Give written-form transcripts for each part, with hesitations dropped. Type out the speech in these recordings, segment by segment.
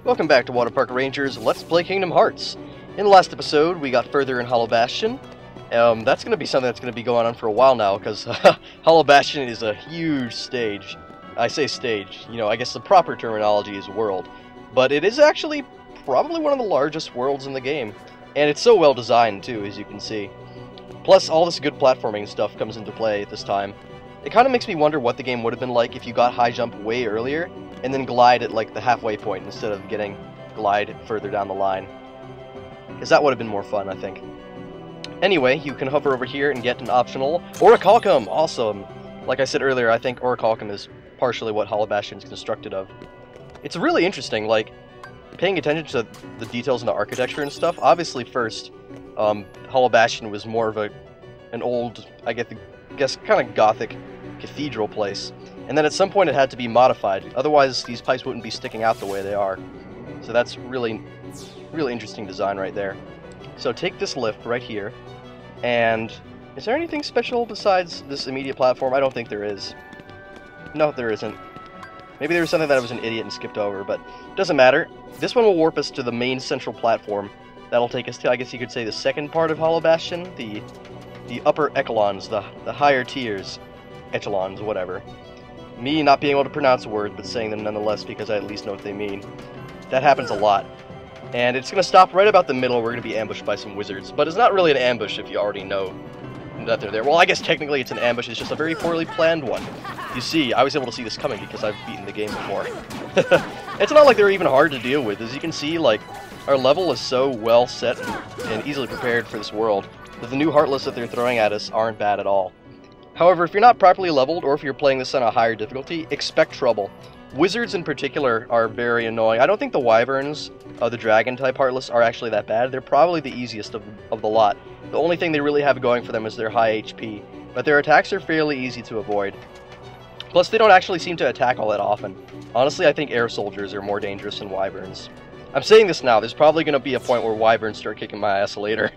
Welcome back to WaterparkRanger's Let's Play Kingdom Hearts. In the last episode, we got further in Hollow Bastion. That's going to be something that's going to be going on for a while now, because Hollow Bastion is a huge stage. I say stage, you know, I guess the proper terminology is world. But it is actually probably one of the largest worlds in the game. And it's so well designed, too, as you can see. Plus, all this good platforming stuff comes into play at this time. It kind of makes me wonder what the game would have been like if you got high jump way earlier, and then glide at like the halfway point instead of getting glide further down the line. Because that would have been more fun, I think. Anyway, you can hover over here and get an optional Orichalcum! Awesome! Like I said earlier, I think Orichalcum is partially what Hollow Bastion is constructed of. It's really interesting, like, paying attention to the details in the architecture and stuff. Obviously, first, Hollow Bastion was more of an old, I guess kind of gothic cathedral place. And then at some point it had to be modified, otherwise these pipes wouldn't be sticking out the way they are. So that's really interesting design right there. So take this lift right here, and is there anything special besides this immediate platform? I don't think there is. No, there isn't. Maybe there was something that I was an idiot and skipped over, but it doesn't matter. This one will warp us to the main central platform. That'll take us to, I guess you could say, the second part of Hollow Bastion, the upper echelons, the higher tiers. Echelons, whatever. Me not being able to pronounce a word, but saying them nonetheless because I at least know what they mean. That happens a lot. And it's going to stop right about the middle. We're going to be ambushed by some wizards. But it's not really an ambush if you already know that they're there. Well, I guess technically it's an ambush. It's just a very poorly planned one. You see, I was able to see this coming because I've beaten the game before. It's not like they're even hard to deal with. As you can see, like, our level is so well set and easily prepared for this world that the new Heartless that they're throwing at us aren't bad at all. However, if you're not properly leveled, or if you're playing this on a higher difficulty, expect trouble. Wizards in particular are very annoying. I don't think the Wyverns, the Dragon-type Heartless, are actually that bad. They're probably the easiest of the lot. The only thing they really have going for them is their high HP, but their attacks are fairly easy to avoid. Plus, they don't actually seem to attack all that often. Honestly, I think Air Soldiers are more dangerous than Wyverns. I'm saying this now, there's probably going to be a point where Wyverns start kicking my ass later.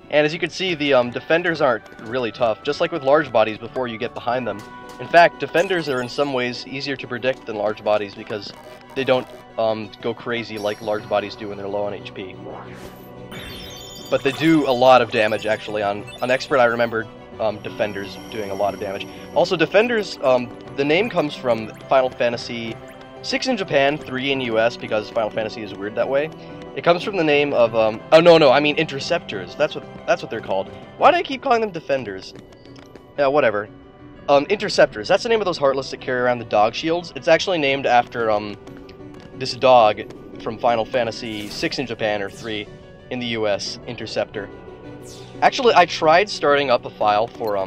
And as you can see, the defenders aren't really tough, just like with large bodies before you get behind them. In fact, defenders are in some ways easier to predict than large bodies because they don't go crazy like large bodies do when they're low on HP. But they do a lot of damage, actually. On Expert, I remember defenders doing a lot of damage. Also, defenders, the name comes from Final Fantasy 6 in Japan, 3 in US, because Final Fantasy is weird that way. It comes from the name of, oh no, I mean Interceptors. That's what they're called. Why do I keep calling them Defenders? Yeah, whatever. Interceptors. That's the name of those Heartless that carry around the dog shields. It's actually named after, this dog from Final Fantasy 6 in Japan, or 3 in the US, Interceptor. Actually, I tried starting up a file for,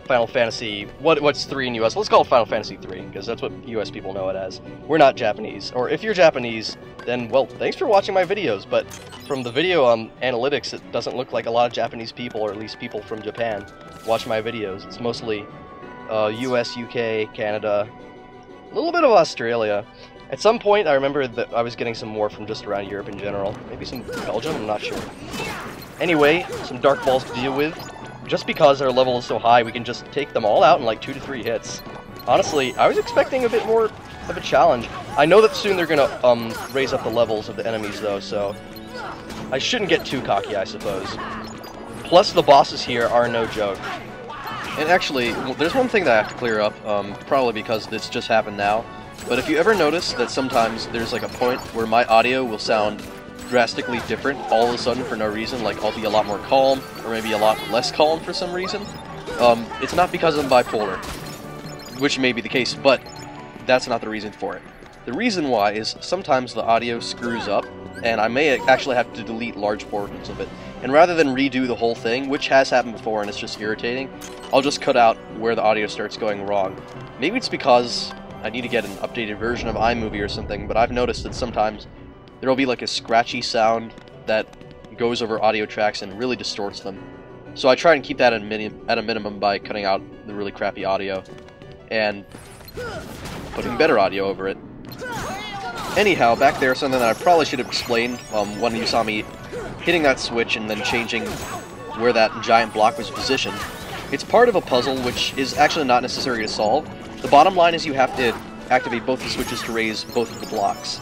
Final Fantasy, what's 3 in US? Let's call it Final Fantasy 3, because that's what US people know it as. We're not Japanese. Or if you're Japanese, then, well, thanks for watching my videos, but from the video analytics, it doesn't look like a lot of Japanese people, or at least people from Japan, watch my videos. It's mostly US, UK, Canada, a little bit of Australia. At some point, I remember that I was getting some more from just around Europe in general. Maybe some Belgium, I'm not sure. Anyway, some Dark Balls to deal with. Just because our level is so high, we can just take them all out in like 2 to 3 hits. Honestly, I was expecting a bit more of a challenge. I know that soon they're gonna raise up the levels of the enemies though, so I shouldn't get too cocky, I suppose. Plus, the bosses here are no joke. And actually, there's one thing that I have to clear up, probably because this just happened now. But if you ever notice that sometimes there's like a point where my audio will sound drastically different all of a sudden for no reason, like I'll be a lot more calm, or maybe a lot less calm for some reason, it's not because I'm bipolar, which may be the case, but that's not the reason for it. The reason why is sometimes the audio screws up, and I may actually have to delete large portions of it. And rather than redo the whole thing, which has happened before and it's just irritating, I'll just cut out where the audio starts going wrong. Maybe it's because I need to get an updated version of iMovie or something, but I've noticed that sometimes there will be like a scratchy sound that goes over audio tracks and really distorts them. So I try and keep that at a minimum by cutting out the really crappy audio and putting better audio over it. Anyhow, back there, something that I probably should have explained when you saw me hitting that switch and then changing where that giant block was positioned. It's part of a puzzle which is actually not necessary to solve. The bottom line is you have to activate both the switches to raise both of the blocks.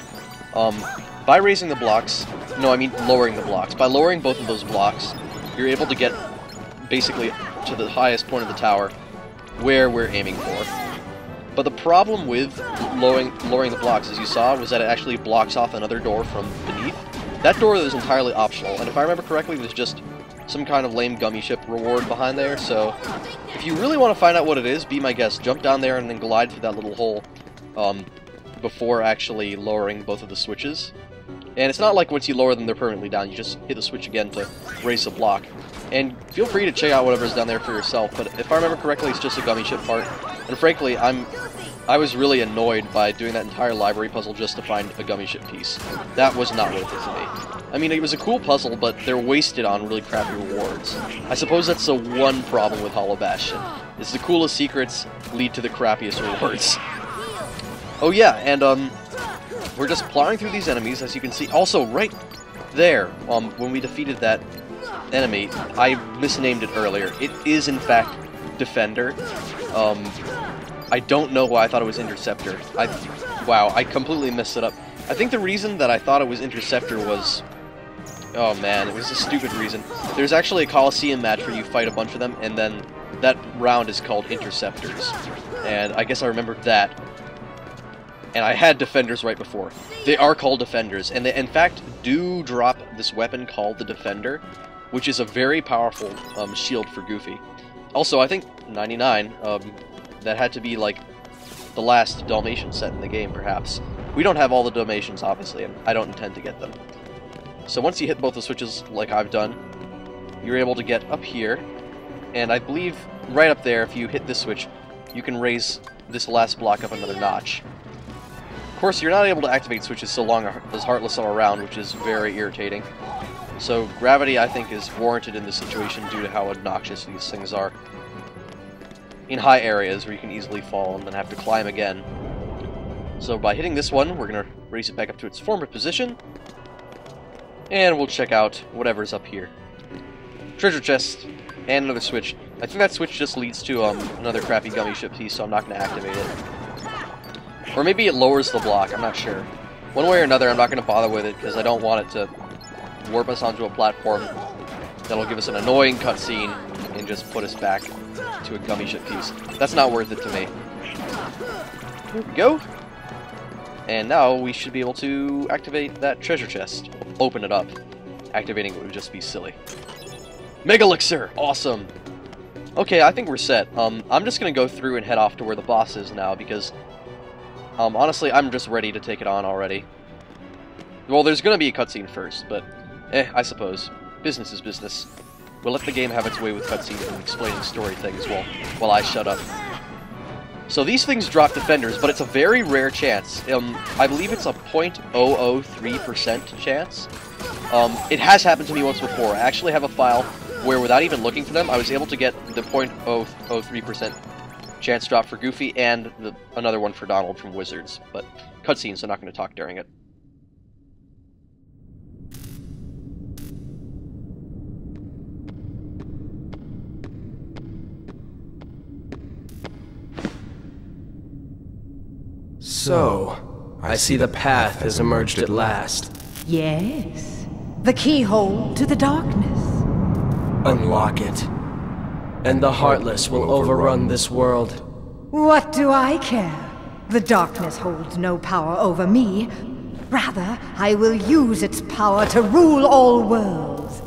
By raising the blocks, no, I mean lowering the blocks. By lowering both of those blocks, you're able to get basically to the highest point of the tower where we're aiming for. But the problem with lowering the blocks, as you saw, was that it actually blocks off another door from beneath. That door is entirely optional, and if I remember correctly, there's just some kind of lame gummy ship reward behind there, so if you really want to find out what it is, be my guest. Jump down there and then glide through that little hole before actually lowering both of the switches. And it's not like once you lower them, they're permanently down. You just hit the switch again to raise the block. And feel free to check out whatever's down there for yourself, but if I remember correctly, it's just a gummy ship part. And frankly, I was really annoyed by doing that entire library puzzle just to find a gummy ship piece. That was not worth it to me. I mean, it was a cool puzzle, but they're wasted on really crappy rewards. I suppose that's the one problem with Hollow Bastion, is the coolest secrets lead to the crappiest rewards. Oh yeah, and we're just plowing through these enemies, as you can see. Also, right there, when we defeated that enemy, I misnamed it earlier. It is, in fact, Defender. I don't know why I thought it was Interceptor. Wow, I completely messed it up. I think the reason that I thought it was Interceptor was... Oh man, it was a stupid reason. There's actually a Coliseum match where you fight a bunch of them, and then that round is called Interceptors. And I guess I remembered that. And I had Defenders right before. They are called Defenders, and they in fact do drop this weapon called the Defender, which is a very powerful shield for Goofy. Also, I think 99, that had to be like the last Dalmatian set in the game, perhaps. We don't have all the Dalmatians, obviously, and I don't intend to get them. So once you hit both the switches, like I've done, you're able to get up here, and I believe right up there, if you hit this switch, you can raise this last block up another notch. Of course, you're not able to activate switches so long as Heartless are around, which is very irritating. So gravity, I think, is warranted in this situation due to how obnoxious these things are. In high areas where you can easily fall and then have to climb again. So by hitting this one, we're going to raise it back up to its former position. And we'll check out whatever's up here. Treasure chest, and another switch. I think that switch just leads to another crappy gummy ship piece, so I'm not going to activate it. Or maybe it lowers the block, I'm not sure. One way or another, I'm not going to bother with it, because I don't want it to warp us onto a platform that'll give us an annoying cutscene and just put us back to a gummy ship piece. That's not worth it to me. Here we go. And now we should be able to activate that treasure chest. Open it up. Activating it would just be silly. Mega Elixir! Awesome! Okay, I think we're set. I'm just gonna go through and head off to where the boss is now, because honestly, I'm just ready to take it on already. Well, there's gonna be a cutscene first, but I suppose. Business is business. We'll let the game have its way with cutscenes and explaining story things while I shut up. So these things drop Defenders, but it's a very rare chance. I believe it's a 0.003% chance. It has happened to me once before. I actually have a file where, without even looking for them, I was able to get the 0.003% chance drop for Goofy and another one for Donald from Wizards. But cutscenes, so I'm not going to talk during it. So, I see the path has emerged at last. Yes, the keyhole to the darkness. Unlock it, and the Heartless will overrun this world. What do I care? The darkness holds no power over me. Rather, I will use its power to rule all worlds.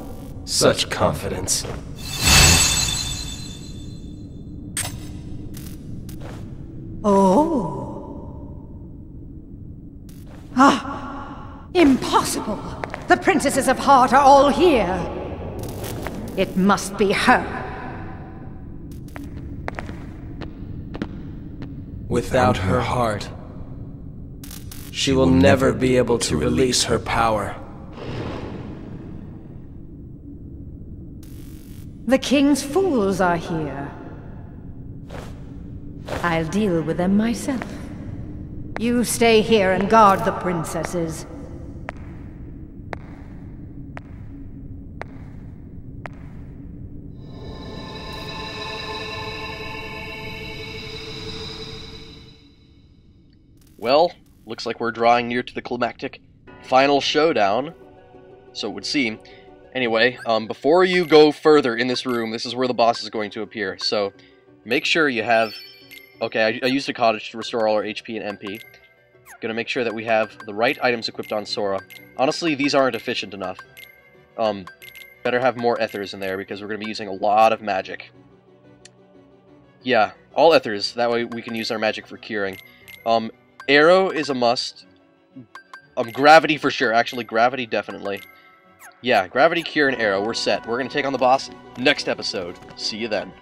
Such confidence. Oh. Ah! Impossible! The Princesses of Heart are all here! It must be her! Without her heart, she will never be able to release her power. The King's fools are here. I'll deal with them myself. You stay here and guard the princesses. Well, looks like we're drawing near to the climactic final showdown, so it would seem. Anyway, before you go further in this room, this is where the boss is going to appear, so make sure you have... Okay, I used a cottage to restore all our HP and MP. Gonna make sure that we have the right items equipped on Sora. Honestly, these aren't efficient enough. Better have more ethers in there, because we're gonna be using a lot of magic. Yeah, all ethers, that way we can use our magic for curing. Arrow is a must. Gravity for sure, actually, gravity definitely. Yeah, gravity, cure, and arrow, we're set. We're gonna take on the boss next episode. See you then.